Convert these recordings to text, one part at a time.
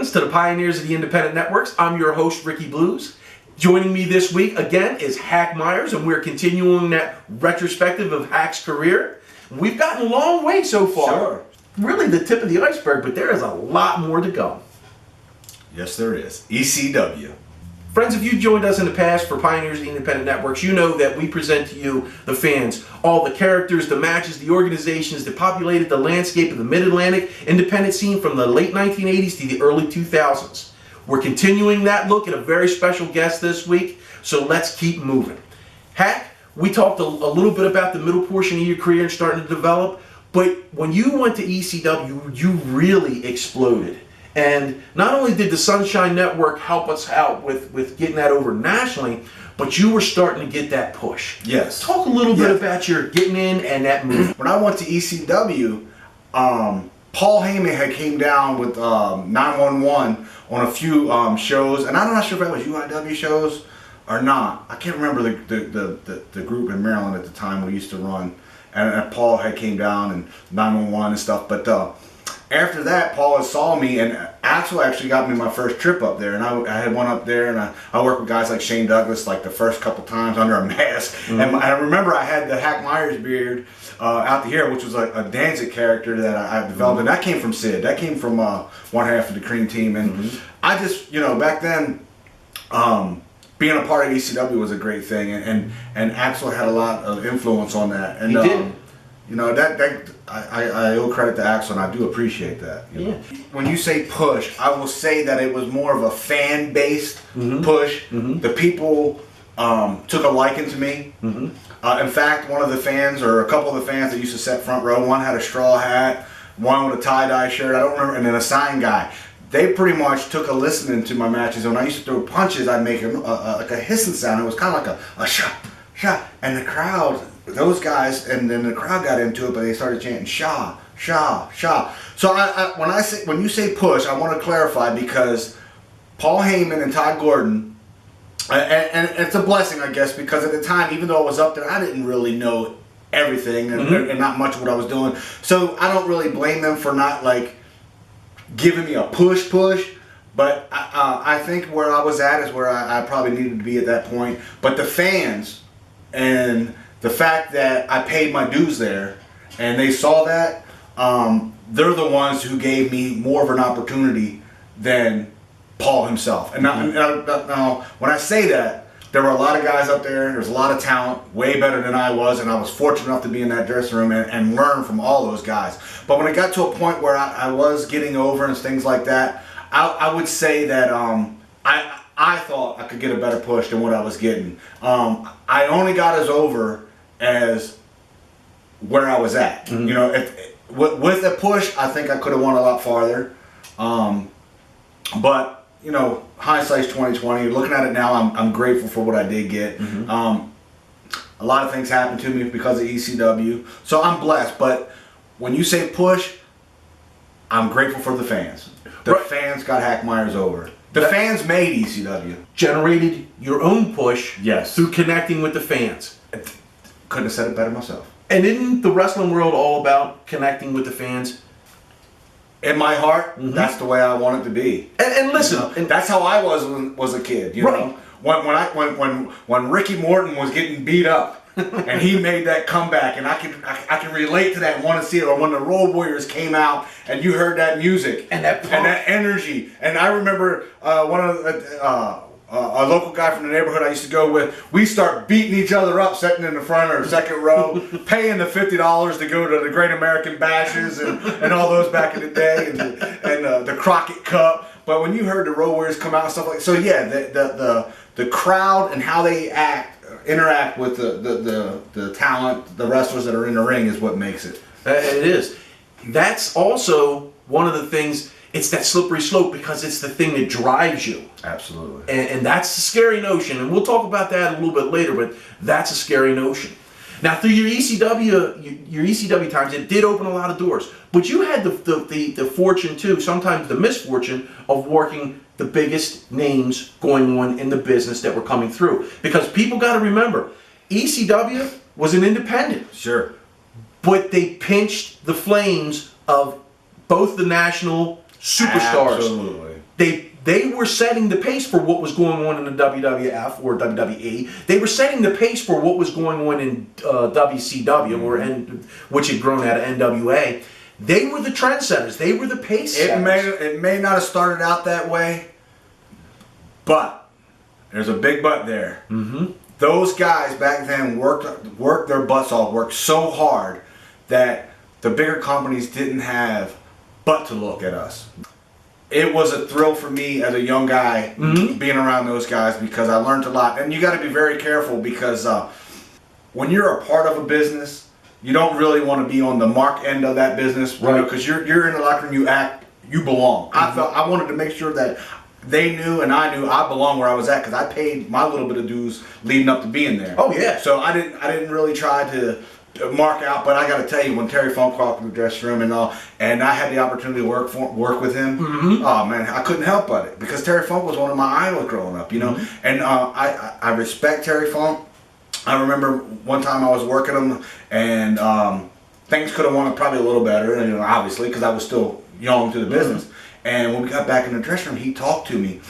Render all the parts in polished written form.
Greetings to the pioneers of the independent networks. I'm your host, Ricky Blues. Joining me this week again is Hack Myers, and we're continuing that retrospective of Hack's career. We've gotten a long way so far. Sure. Really the tip of the iceberg, but there is a lot more to go. Yes, there is. ECW. Friends, if you joined us in the past for Pioneers of the Independent Networks, you know that we present to you, the fans, all the characters, the matches, the organizations that populated the landscape of the Mid-Atlantic independent scene from the late 1980s to the early 2000s. We're continuing that look at a very special guest this week, so let's keep moving. Hack, we talked a little bit about the middle portion of your career and starting to develop, but when you went to ECW, you really exploded. And not only did the Sunshine Network help us out with getting that over nationally, but you were starting to get that push. Yes. Talk a little bit about your getting in and that move. When I went to ECW, Paul Heyman had came down with 911 on a few shows, and I'm not sure if that was UIW shows or not. I can't remember the group in Maryland at the time we used to run, and Paul had came down and 911 and stuff, but after that, Paul saw me, and Axel actually got me my first trip up there, and I had one up there, and I worked with guys like Shane Douglas like the first couple times under a mask, and I remember I had the Hack Myers beard out here, which was a Danzig character that I developed, and that came from Sid, that came from one half of the Cream Team, and I just, back then, being a part of ECW was a great thing, and Axel had a lot of influence on that, and he did. I owe credit to Axel, and I do appreciate that. You know? When you say push, I will say that it was more of a fan-based push. The people took a liking to me. In fact, one of the fans, or a couple of the fans that used to sit front row, one had a straw hat, one with a tie-dye shirt, I don't remember, and then a sign guy. They pretty much took a listening to my matches. When I used to throw punches, I'd make like a hissing sound. It was kind of like a shot, shot, and the crowd, those guys, and then the crowd got into it, but they started chanting Shah, Shah, Shah. So when you say push, I want to clarify, because Paul Heyman and Todd Gordon, and it's a blessing, I guess, because at the time, even though I was up there, I didn't really know everything and not much of what I was doing. So I don't really blame them for not like giving me a push, but I think where I was at is where I probably needed to be at that point. But the fans and the fact that I paid my dues there, and they saw that, they're the ones who gave me more of an opportunity than Paul himself. And now, when I say that, there were a lot of guys up there, there was a lot of talent, way better than I was, and I was fortunate enough to be in that dressing room and learn from all those guys. But when it got to a point where I was getting over and things like that, I would say that I thought I could get a better push than what I was getting. I only got as over as where I was at. With a push, I think I could have won a lot farther. But hindsight's 20/20. Looking at it now, I'm grateful for what I did get. A lot of things happened to me because of ECW, so I'm blessed. But when you say push, I'm grateful for the fans. The fans got Hack Myers over. The fans made ECW. Generated your own push. Yes. Through connecting with the fans. Couldn't have said it better myself. And isn't the wrestling world all about connecting with the fans? In my heart, that's the way I want it to be. And listen, and that's how I was a kid. You know, when Ricky Morton was getting beat up, and he made that comeback, and I can relate to that and want to see it. Or when the Road Warriors came out, and you heard that music and that energy, and I remember one of a local guy from the neighborhood I used to go with, we start beating each other up, sitting in the front or second row, paying the $50 to go to the Great American Bashes and all those back in the day, and the Crockett Cup. But when you heard the Road Warriors come out and stuff like, so yeah, the crowd and how they interact with the talent, the wrestlers that are in the ring is what makes it. It is. That's also one of the things. It's that slippery slope, because it's the thing that drives you. Absolutely. And that's a scary notion, and we'll talk about that a little bit later, but that's a scary notion. Now, through your ECW times, it did open a lot of doors, but you had the fortune too, sometimes the misfortune, of working the biggest names going on in the business that were coming through. Because people got to remember, ECW was an independent. Sure. But they pinched the flames of both the national superstars. Absolutely. They were setting the pace for what was going on in the WWF or WWE. They were setting the pace for what was going on in WCW, which had grown out of NWA. They were the trendsetters. They were the pace setters. It may not have started out that way, but there's a big but there. Mm-hmm. Those guys back then worked their butts off, worked so hard that the bigger companies didn't have but to look at us. It was a thrill for me as a young guy being around those guys because I learned a lot. And you got to be very careful because when you're a part of a business, you don't really want to be on the mark end of that business, right? Because you're in the locker room, you belong. Mm-hmm. I wanted to make sure that they knew and I knew I belonged where I was at because I paid my little bit of dues leading up to being there. Oh yeah. So I didn't really try to mark out, but I got to tell you, when Terry Funk walked in the dressing room and all, and I had the opportunity to work with him, oh man, I couldn't help but it because Terry Funk was one of my idols growing up, you know. And I respect Terry Funk. I remember one time I was working him, and things could have went probably a little better, you know, obviously because I was still young to the business. And when we got back in the dressing room, he talked to me,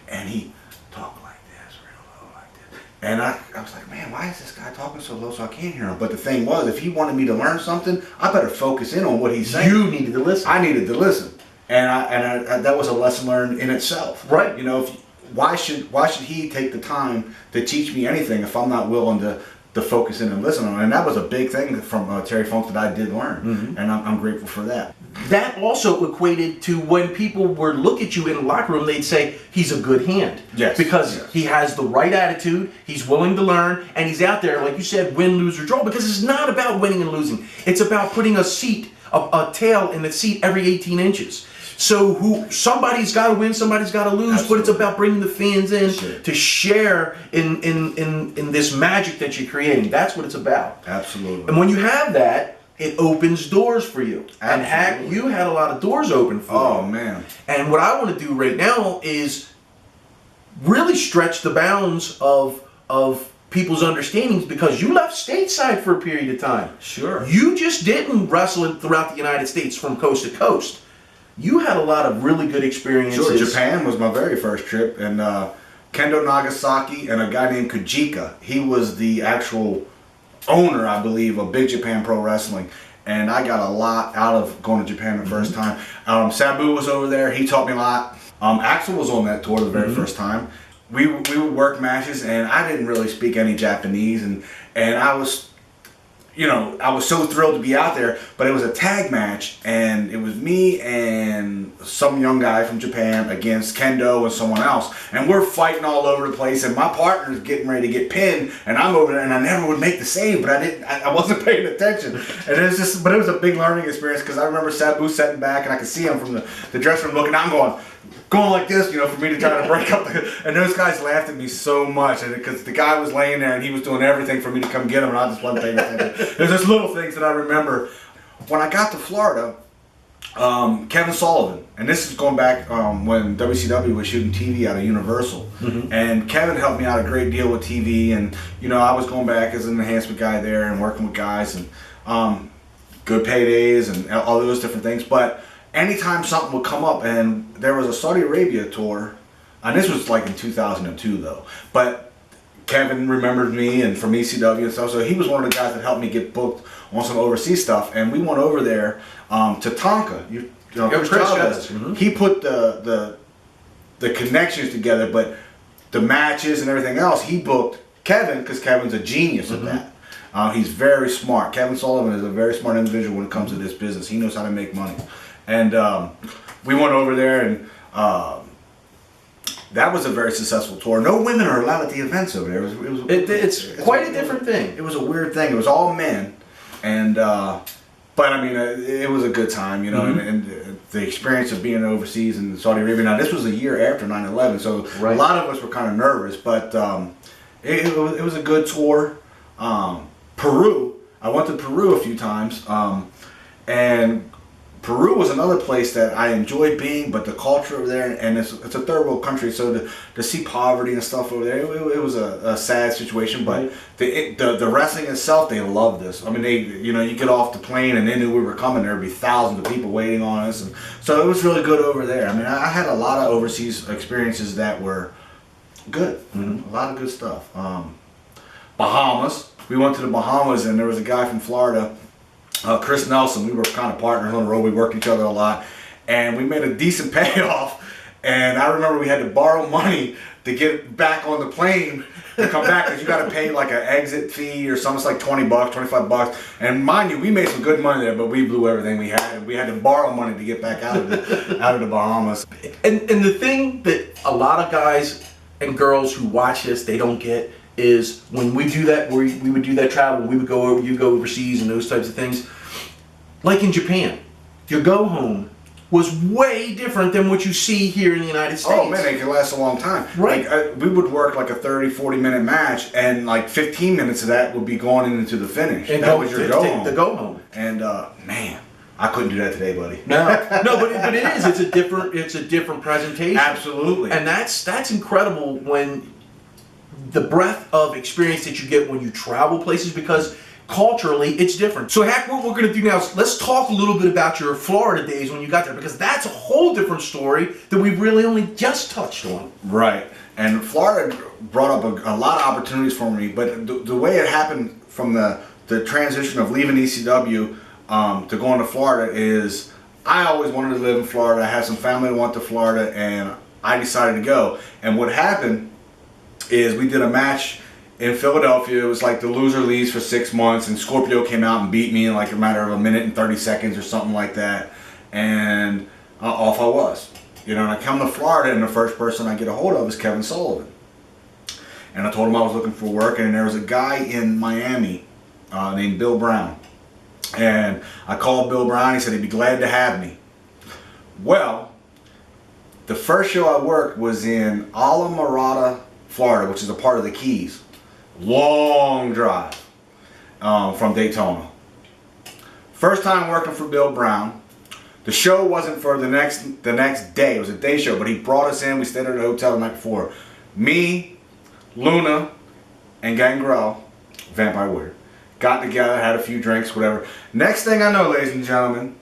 and he talked like this, real low, like this. And I was like, man, why is this guy talking so low so I can't hear him? But the thing was, if he wanted me to learn something, I better focus in on what he's saying. You needed to listen. I needed to listen, and I that was a lesson learned in itself. Right. You know, why should he take the time to teach me anything if I'm not willing to focus in and listen on it? And that was a big thing from Terry Funk that I did learn, and I'm grateful for that. That also equated to when people would look at you in the locker room, they'd say, he's a good hand. Yes. Because he has the right attitude, he's willing to learn, and he's out there, like you said, win, lose, or draw, because it's not about winning and losing. It's about putting a tail in the seat every 18 inches. So somebody's got to win, somebody's got to lose, Absolutely. But it's about bringing the fans in to share in this magic that you're creating. That's what it's about. Absolutely. And when you have that, it opens doors for you. Absolutely. And Hack, you had a lot of doors open for you. Oh, man. And what I want to do right now is really stretch the bounds of people's understandings, because you left stateside for a period of time. Sure. You just didn't wrestle throughout the United States from coast to coast. You had a lot of really good experiences. Sure, Japan was my very first trip, and Kendo Nagasaki and a guy named Kojika, he was the actual owner, I believe, of Big Japan Pro Wrestling, and I got a lot out of going to Japan the first time. Sabu was over there, he taught me a lot. Axel was on that tour the very first time. We would work matches, and I didn't really speak any Japanese, and I was, you know, I was so thrilled to be out there, but it was a tag match, and it was me and some young guy from Japan against Kendo and someone else, and we're fighting all over the place, and my partner's getting ready to get pinned, and I'm over there, and I never would make the save, but I wasn't paying attention, and it was a big learning experience, because I remember Sabu sitting back, and I could see him from the dressing room looking, I'm going like this, you know, for me to try to break up and those guys laughed at me so much, and because the guy was laying there and he was doing everything for me to come get him, and I just wasn't paying attention. There's just little things that I remember. When I got to Florida, Kevin Sullivan, and this is going back when WCW was shooting TV out of Universal, and Kevin helped me out a great deal with TV, and you know, I was going back as an enhancement guy there and working with guys, and good paydays and all those different things, but anytime something would come up, and there was a Saudi Arabia tour, and this was like in 2002 though, but Kevin remembered me and from ECW and stuff, so he was one of the guys that helped me get booked on some overseas stuff, and we went over there to Tonka. You know, Chris Chavez. He put the connections together, but the matches and everything else, he booked Kevin, because Kevin's a genius at that. He's very smart. Kevin Sullivan is a very smart individual when it comes to this business. He knows how to make money. And we went over there, and that was a very successful tour. No women are allowed at the events over there. It's quite a different thing. It was a weird thing. It was all men, and but I mean, it was a good time, you know. And the experience of being overseas in Saudi Arabia. Now, this was a year after 9/11, so a lot of us were kind of nervous, but it was a good tour. Peru, I went to Peru a few times, and Peru was another place that I enjoyed being, but the culture over there, and it's a third world country, so to see poverty and stuff over there, it was a sad situation. But the wrestling itself, they loved this. I mean, you get off the plane and they knew we were coming. There'd be thousands of people waiting on us, and so it was really good over there. I mean, I had a lot of overseas experiences that were good. A lot of good stuff. Bahamas. We went to the Bahamas, and there was a guy from Florida. Chris Nelson, we were kind of partners on the road. We worked each other a lot, and we made a decent payoff. And I remember we had to borrow money to get back on the plane to come back, because you got to pay like an exit fee or something. It's like $20, $25. And mind you, we made some good money there, but we blew everything we had. We had to borrow money to get back out of the Bahamas. And the thing that a lot of guys and girls who watch this, they don't get, is when we do that, we would do that travel, we would go over, you go overseas and those types of things. Like in Japan, your go home was way different than what you see here in the United States. Oh man, they can last a long time. Right. Like, we would work like a 30, 40-minute match, and like 15 minutes of that would be going into the finish. And that was your go home. The go home. And man, I couldn't do that today, buddy. No, but it is. It's a different presentation. Absolutely. And that's incredible, when the breadth of experience that you get when you travel places, because culturally it's different. So Hack, what we're going to do now is let's talk a little bit about your Florida days when you got there, because that's a whole different story that we've really only just touched on. Right. And Florida brought up a lot of opportunities for me, but the way it happened from the transition of leaving ECW to going to Florida is, I always wanted to live in Florida. I had some family that went to Florida, and I decided to go. And what happened is we did a match in Philadelphia. It was like the loser leaves for 6 months, and Scorpio came out and beat me in like a matter of a minute and 30 seconds or something like that. And off I was. And I come to Florida, and the first person I get a hold of is Kevin Sullivan. And I told him I was looking for work, and there was a guy in Miami named Bill Brown. And I called Bill Brown. He said he'd be glad to have me. Well, the first show I worked was in Alamorada, Florida, which is a part of the Keys. Long drive from Daytona. First time working for Bill Brown. The show wasn't for the next day. It was a day show, but he brought us in. We stayed at a hotel the night before. Me, Luna, and Gangrel, Vampire Warrior, got together, had a few drinks, whatever. Next thing I know, ladies and gentlemen,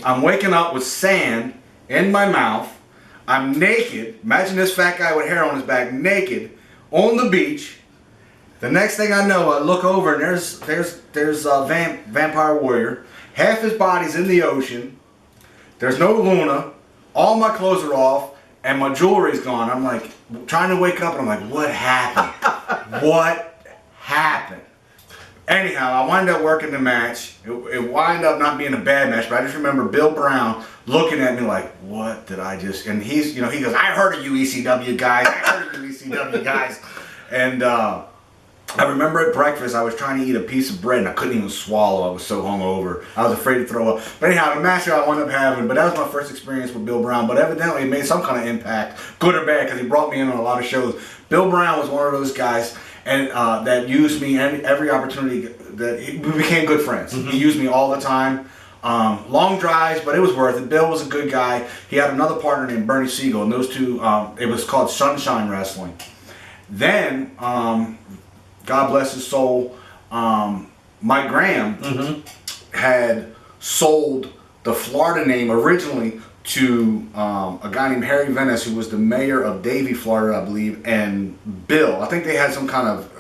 I'm waking up with sand in my mouth. I'm naked. Imagine this fat guy with hair on his back, naked, on the beach. The next thing I know, I look over, and there's Vampire Warrior. Half his body's in the ocean. There's no Luna. All my clothes are off, and my jewelry's gone. I'm like trying to wake up, and I'm like, what happened? What happened? Anyhow, I wind up working the match. It wind up not being a bad match, but I just remember Bill Brown looking at me like, what did I just... And he goes, I heard of you ECW guys. I heard of you ECW guys. And I remember at breakfast, I was trying to eat a piece of bread, and I couldn't even swallow. I was so hungover. I was afraid to throw up. But anyhow, the match I wound up having, but that was my first experience with Bill Brown. But evidently, it made some kind of impact, good or bad, because he brought me in on a lot of shows. Bill Brown was one of those guys and that used me every opportunity. We became good friends. Mm-hmm. He used me all the time. Long drives, but it was worth it. Bill was a good guy. He had another partner named Bernie Siegel, and those two, it was called Sunshine Wrestling. Then, God bless his soul, Mike Graham had sold the Florida name originally to a guy named Harry Venice, who was the mayor of Davie, Florida, I believe, and Bill. I think they had some kind of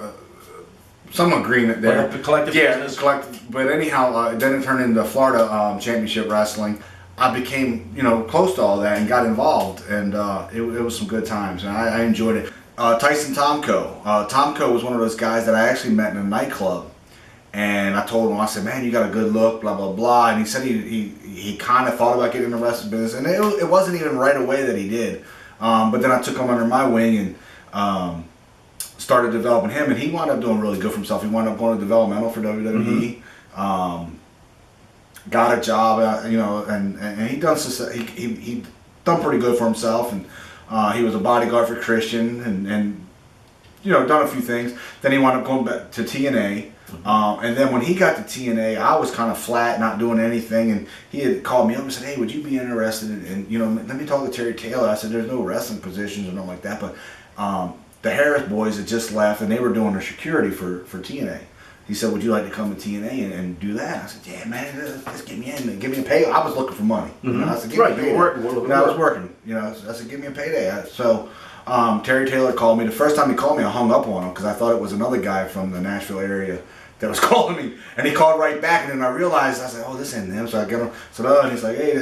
some agreement there. Like a collective business. Collective. But anyhow, then it turned into Florida Championship Wrestling. I became, close to all that and got involved, and it was some good times, and I enjoyed it. Tyson Tomko. Tomko was one of those guys that I actually met in a nightclub, and I told him, I said, man, you got a good look, blah, blah, blah, and he said he kind of thought about getting in the wrestling business, and it wasn't even right away that he did, but then I took him under my wing and started developing him, and he wound up doing really good for himself. He wound up going to developmental for WWE, got a job, and he done pretty good for himself, and he was a bodyguard for Christian, and done a few things. Then he wound up going back to TNA. And then when he got to TNA, I was kind of flat, not doing anything. And he had called me up and said, "Hey, would you be interested in let me talk to Terry Taylor." I said, "There's no wrestling positions or nothing like that." But the Harris boys had just left, and they were doing their security for TNA. He said, "Would you like to come to TNA and do that?" I said, "Yeah, man, let's get me in. Give me a pay." I was looking for money. I said, "Give me a payday." I was working. I said, "Give me a payday." So Terry Taylor called me. The first time he called me, I hung up on him because I thought it was another guy from the Nashville area that was calling me. And he called right back, and then I realized, I said, "Oh, this ain't him." So I get him. So and he's like, "Hey,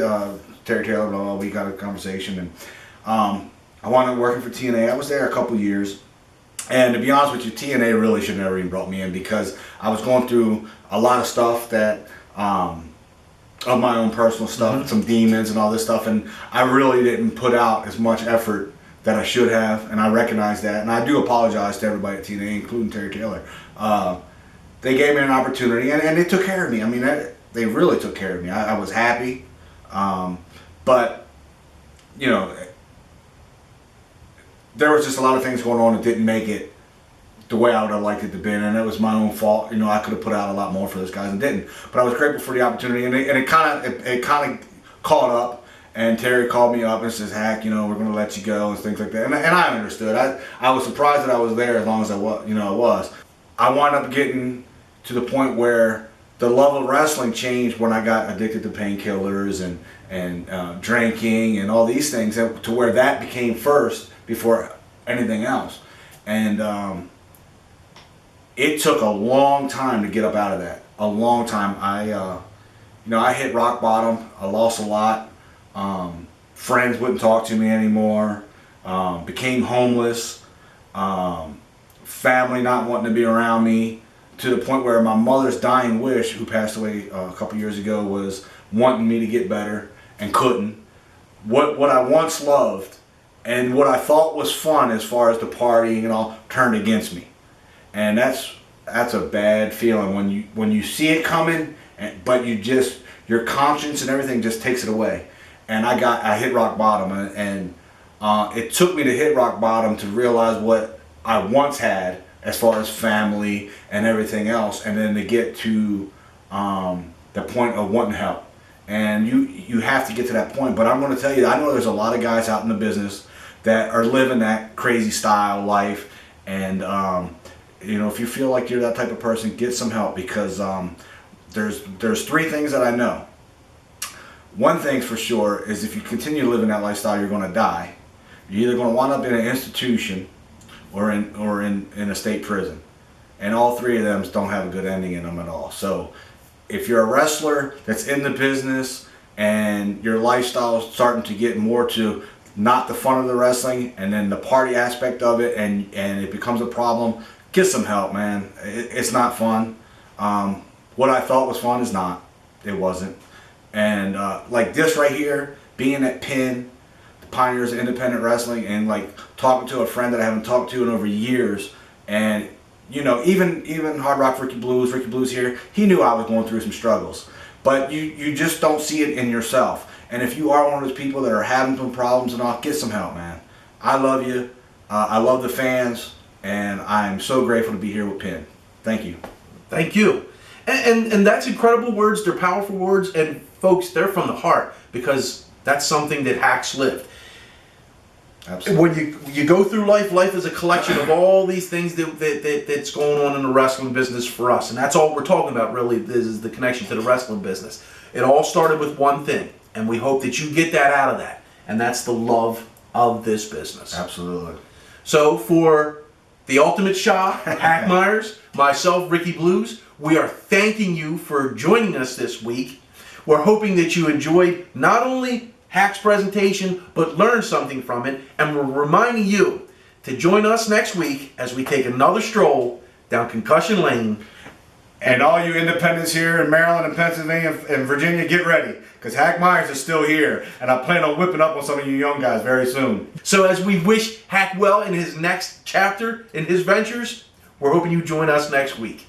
Terry Taylor, blah, blah, we got a conversation." And I wound up working for TNA. I was there a couple years. And to be honest with you, TNA really should never even brought me in because I was going through a lot of stuff that, of my own personal stuff, some demons and all this stuff, and I really didn't put out as much effort that I should have, and I recognize that, and I do apologize to everybody at TNA, including Terry Taylor. They gave me an opportunity, and they took care of me. I mean, they really took care of me. I was happy, but, there was just a lot of things going on that didn't make it the way I would have liked it to be, and it was my own fault. I could have put out a lot more for those guys and didn't. But I was grateful for the opportunity, and it kind of caught up. And Terry called me up and says, "Hack, we're going to let you go," and things like that. And I understood. I was surprised that I was there as long as I was. I wound up getting to the point where the love of wrestling changed when I got addicted to painkillers and drinking and all these things, to where that became first before anything else. And it took a long time to get up out of that. A long time. I hit rock bottom. I lost a lot. Friends wouldn't talk to me anymore. Became homeless. Family not wanting to be around me, to the point where my mother's dying wish, who passed away a couple years ago, was wanting me to get better and couldn't. What I once loved and what I thought was fun as far as the partying and all turned against me. And that's a bad feeling when you see it coming, but your conscience and everything just takes it away. And I hit rock bottom, and it took me to hit rock bottom to realize what I once had as far as family and everything else, and then to get to the point of wanting help. And you have to get to that point. But I'm going to tell you, I know there's a lot of guys out in the business that are living that crazy style life, and if you feel like you're that type of person, get some help, because there's three things that I know. One thing's for sure is, if you continue living that lifestyle, you're going to die. You're either going to wind up in an institution or in a state prison, and all three of them don't have a good ending in them at all. So if you're a wrestler that's in the business and your lifestyle is starting to get more to not the fun of the wrestling and then the party aspect of it, and it becomes a problem, get some help, man. It's not fun. What I thought was fun is not. It wasn't. And like this right here, being at PIN, the Pioneers of Independent Wrestling, and like talking to a friend that I haven't talked to in over years, and even Hard Rock Ricky Blues here, he knew I was going through some struggles, but you just don't see it in yourself. And if you are one of those people that are having some problems and all, get some help, man. I love you. I love the fans, and I'm so grateful to be here with PIN. Thank you. Thank you. And that's incredible words. They're powerful words, and folks, they're from the heart, because that's something that Hack's lived. Absolutely. When you go through life is a collection of all these things that's going on in the wrestling business for us, and that's all we're talking about, really. This is the connection to the wrestling business. It all started with one thing, and we hope that you get that out of that, and that's the love of this business. Absolutely. So for the ultimate Shah, Hack Myers, myself, Ricky Blues, we are thanking you for joining us this week. We're hoping that you enjoyed not only Hack's presentation, but learned something from it, and we're reminding you to join us next week as we take another stroll down Concussion Lane. And all you independents here in Maryland and Pennsylvania and Virginia, get ready, because Hack Myers is still here, and I plan on whipping up on some of you young guys very soon. So as we wish Hack well in his next chapter in his ventures, we're hoping you join us next week.